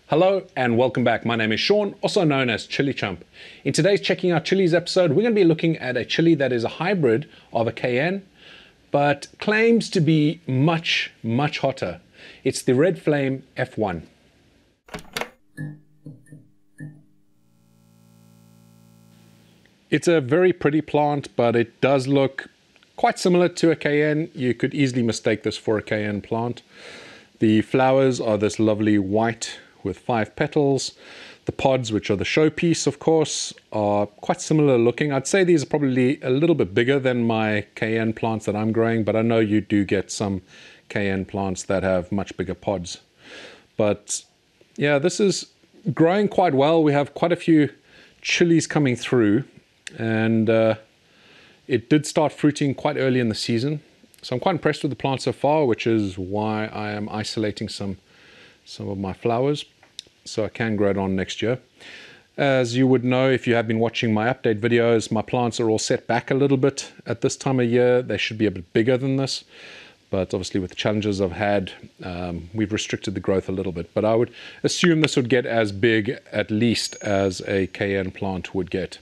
Hello and welcome back. My name is Sean, also known as ChilliChump. In today's Checking Out Chilies episode, we're going to be looking at a chili that is a hybrid of a cayenne, but claims to be much, much hotter. It's the Red Flame F1. It's a very pretty plant, but it does look quite similar to a cayenne. You could easily mistake this for a cayenne plant. The flowers are this lovely white with 5 petals. The pods, which are the showpiece, of course, are quite similar looking. I'd say these are probably a little bit bigger than my cayenne plants that I'm growing, but I know you do get some cayenne plants that have much bigger pods. But yeah, this is growing quite well. We have quite a few chilies coming through, and it did start fruiting quite early in the season. So I'm quite impressed with the plant so far, which is why I am isolating some of my flowers so I can grow it on next year. As you would know if you have been watching my update videos, my plants are all set back a little bit at this time of year. They should be a bit bigger than this, but obviously with the challenges I've had, we've restricted the growth a little bit. But I would assume this would get as big at least as a cayenne plant would get.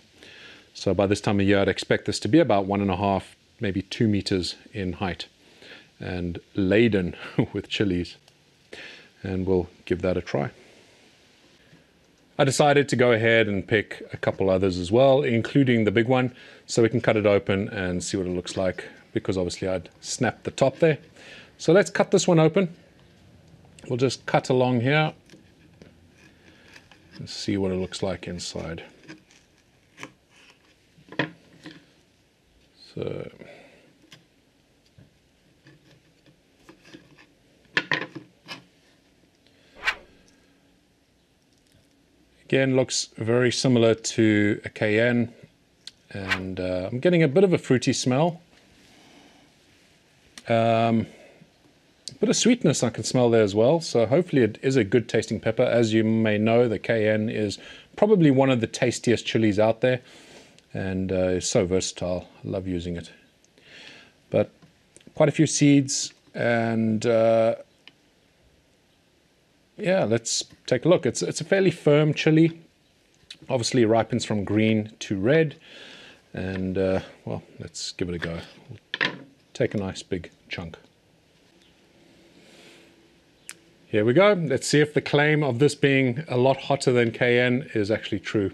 So by this time of year, I'd expect this to be about 1.5, maybe 2 meters in height and laden with chilies. And we'll give that a try. I decided to go ahead and pick a couple others as well, including the big one, so we can cut it open and see what it looks like, because obviously I'd snapped the top there. So let's cut this one open. We'll just cut along here and see what it looks like inside. So again, looks very similar to a cayenne, and I'm getting a bit of a fruity smell. A bit of sweetness I can smell there as well, so hopefully it is a good tasting pepper. As you may know, the cayenne is probably one of the tastiest chilies out there, and is so versatile. I love using it. But quite a few seeds, and yeah, let's take a look. It's a fairly firm chili. Obviously it ripens from green to red, and well, let's give it a go. We'll take a nice big chunk. Here we go. Let's see if the claim of this being a lot hotter than cayenne is actually true.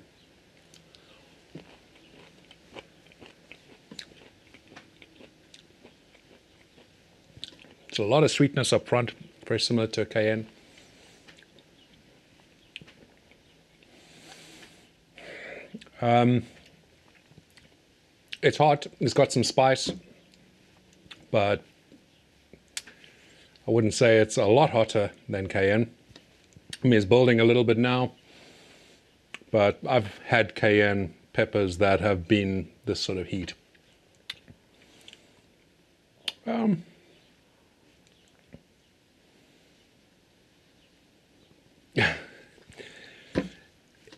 It's a lot of sweetness up front, very similar to a cayenne. It's hot, it's got some spice, but I wouldn't say it's a lot hotter than cayenne. I mean, it's building a little bit now, but I've had cayenne peppers that have been this sort of heat.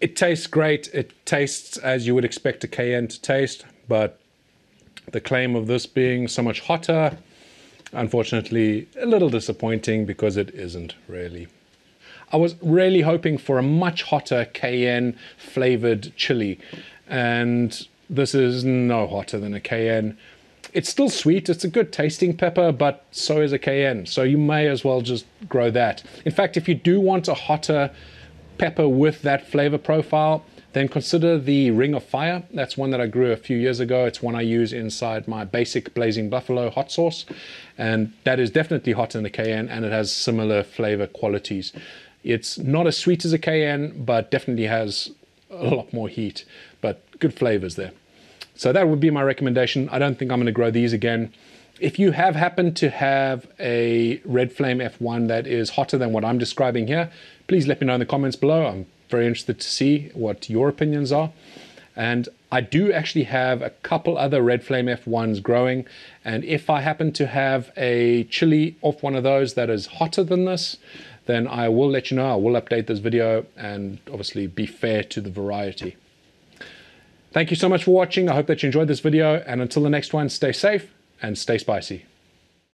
It tastes great. It tastes as you would expect a cayenne to taste, but the claim of this being so much hotter, unfortunately, a little disappointing because it isn't really. I was really hoping for a much hotter cayenne flavored chili, and this is no hotter than a cayenne. It's still sweet. It's a good tasting pepper, but so is a cayenne. So you may as well just grow that. In fact, if you do want a hotter pepper with that flavor profile, then consider the Ring of Fire. That's one that I grew a few years ago. It's one I use inside my basic Blazing Buffalo hot sauce, and that is definitely hotter than a cayenne, and it has similar flavor qualities. It's not as sweet as a cayenne, but definitely has a lot more heat, but good flavors there. So that would be my recommendation. I don't think I'm going to grow these again. If you have happened to have a Red Flame F1 that is hotter than what I'm describing here, please let me know in the comments below. I'm very interested to see what your opinions are. And I do actually have a couple other Red Flame F1s growing. And if I happen to have a chili off one of those that is hotter than this, then I will let you know. I will update this video and obviously be fair to the variety. Thank you so much for watching. I hope that you enjoyed this video. And until the next one, stay safe and stay spicy.